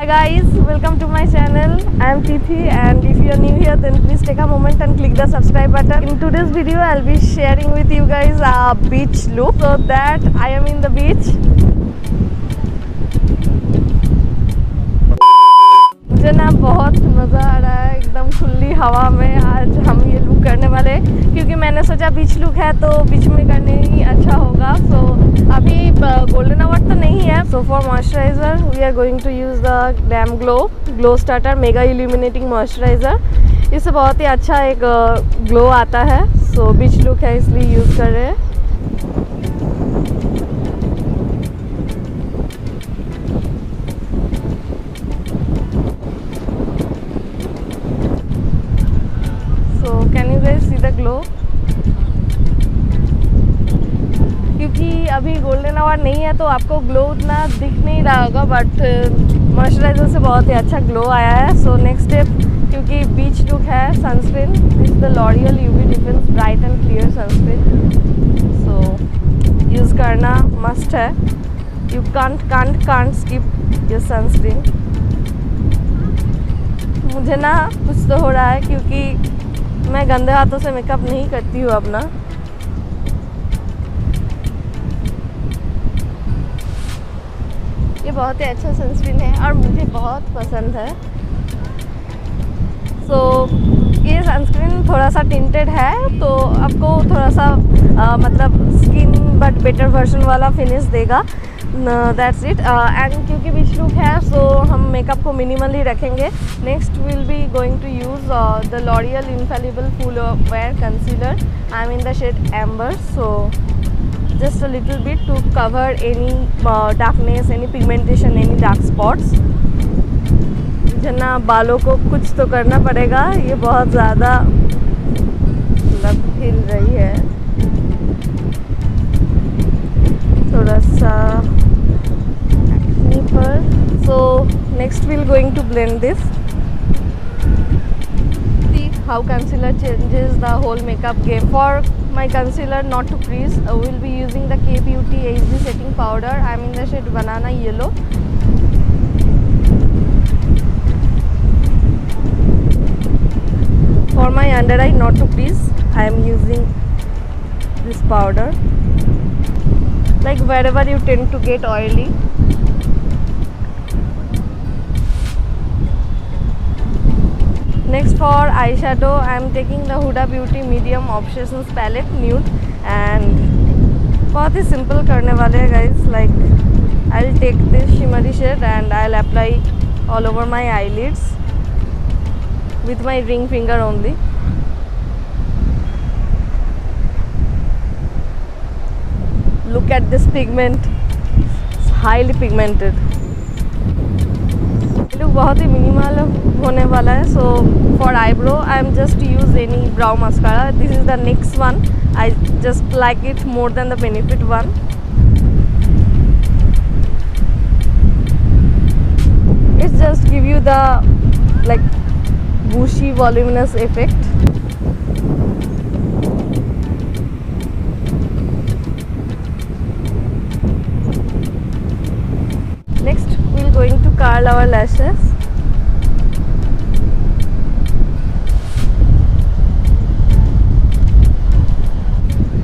guys, welcome to my channel. I am Tithi, and if you are new here then please take a moment and click the subscribe button. In today's video I'll be sharing with you guys a beach look. So that I am in the beach. मुझे ना बहुत मज़ा आ रहा है एकदम खुली हवा में। आज हम ये लुक करने वाले हैं क्योंकि मैंने सोचा बीच लुक है तो बीच में करने ही अच्छा होगा। सो अभी गोल्डन आवर तो नहीं है। So for moisturiser we are going to use the GlamGlow starter mega illuminating moisturiser. इससे बहुत ही अच्छा एक ग्लो आता है। सो बीच लुक है इसलिए यूज़ कर रहे हैं। Can you guys see the glow? क्योंकि अभी गोल्डन आवर नहीं है तो आपको ग्लो उतना दिख नहीं रहा होगा, बट मॉइस्चराइज़र से बहुत ही अच्छा ग्लो आया है। सो नेक्स्ट स्टेप, क्योंकि बीच लुक है, sunscreen. This is the L'Oréal UV defence bright and clear sunscreen. So use करना मस्ट है। You can't skip your sunscreen. मुझे ना कुछ तो हो रहा है क्योंकि मैं गंदे हाथों से मेकअप नहीं करती हूँ अपना। ये बहुत ही अच्छा सनस्क्रीन है और मुझे बहुत पसंद है। सो ये सनस्क्रीन थोड़ा सा टिंटेड है तो आपको थोड़ा सा मतलब स्किन बट बेटर वर्जन वाला फिनिश देगा। That's it. एंड क्योंकि बीच लुक है सो हम मेकअप को मिनिमली रखेंगे। Next will be going to use the L'Oreal infallible full wear concealer. I am in the shade amber. So just a little bit to cover any darkness, any pigmentation, any dark spots. मुझे ना बालों को कुछ तो करना पड़ेगा। ये बहुत ज़्यादा हिल रही है। थोड़ा सा एक्ने पर। So next we'll going to blend this. See how concealer changes the whole makeup game. For my concealer not to crease, we'll be using the K Beauty HD setting powder. I'm in the shade banana yellow. For my under eye not to crease, I am using this powder. Like wherever you tend to get oily. Next for eyeshadow, I am taking the Huda Beauty Medium Obsessions Palette Nude and बहुत ही simple करने वाले हैं guys. Like I'll take this shimmery shade and I'll apply all over my eyelids with my ring finger only. Look at this pigment, it's highly pigmented. Look बहुत ही minimal होने वाला है। So for eyebrow I am just use any brow mascara. This is the next one. I just like it more than the benefit one. It's just give you the like bushy voluminous effect. Next we're going to curl our lashes.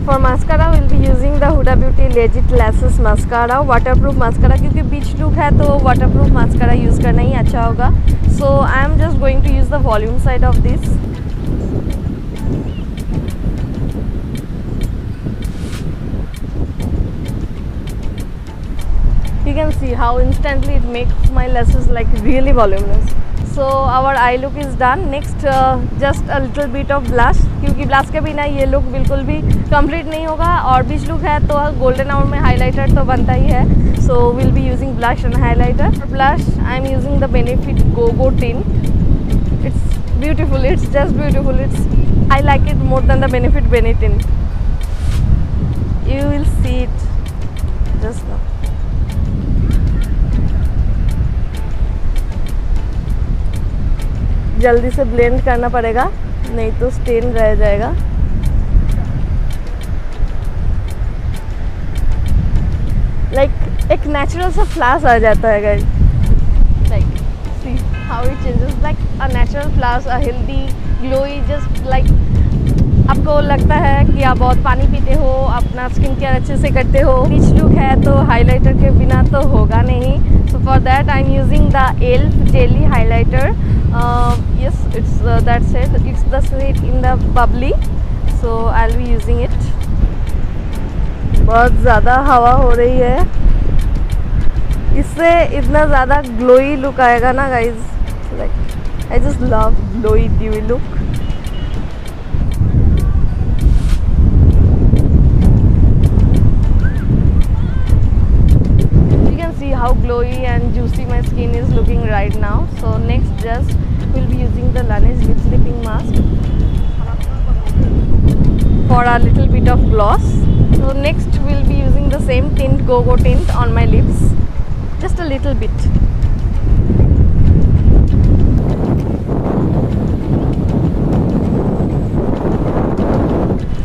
For mascara we'll be using the Huda Beauty Legit Lashes Mascara, waterproof mascara। क्योंकि बीच look है तो waterproof mascara use करना ही अच्छा होगा। So I am just going to use the volume side of this. You can see how instantly it makes my lashes like really voluminous. So our eye look is done. Next just a little bit of blush, क्योंकि blush के बिना ये look बिल्कुल भी complete नहीं होगा। और बीच look है तो गोल्डन आवर में हाइलाइटर तो बनता ही है। So we'll be using blush and highlighter. For blush I am using the Benefit Go Tint. It's beautiful. It's just beautiful. I like it more than the Benefit Benetint. You will see it just now. जल्दी से blend करना पड़ेगा नहीं तो stand रह जाएगा। Like एक natural सा फ्लैश आ जाता है guys. Like flowers a healthy glowy, just like आपको लगता है कि आप बहुत पानी पीते हो, अपना स्किन केयर अच्छे से करते हो। बीच लुक है तो हाइलाइटर के बिना तो होगा नहीं। So for that I am using the elf jelly highlighter. Yes, it's that's it, it's the shade in the bubbly, so I will be using it. बहुत ज़्यादा हवा हो रही है, इससे इतना ज़्यादा ग्लोई लुक आएगा ना guys. Like I just love glowy dewy look. How glowy and juicy my skin is looking right now. So next just we'll be using the Laneige lip sleeping mask for a little bit of gloss. So next we'll be using the same tint, Go tint on my lips, just a little bit.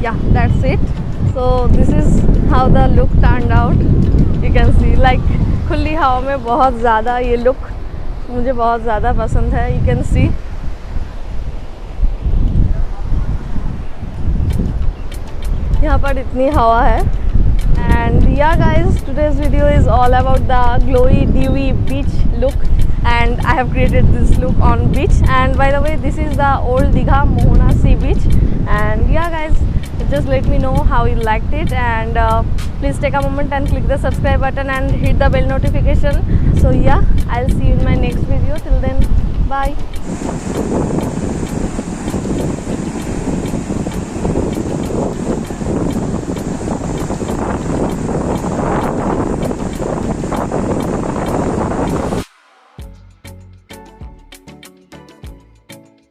Yeah, that's it. So this is how the look turned out. You can see like खुली हवा में बहुत ज़्यादा ये look मुझे बहुत ज़्यादा पसंद है। यू कैन सी यहाँ पर इतनी हवा है। And yeah guys, today's video is all about the glowy dewy beach look and I have created this look on beach. And by the way, this is the old Digha Mohona sea beach. And yeah guys, just let me know how you liked it, and please take a moment and click the subscribe button and hit the bell notification. So yeah, I'll see you in my next video. Till then, bye.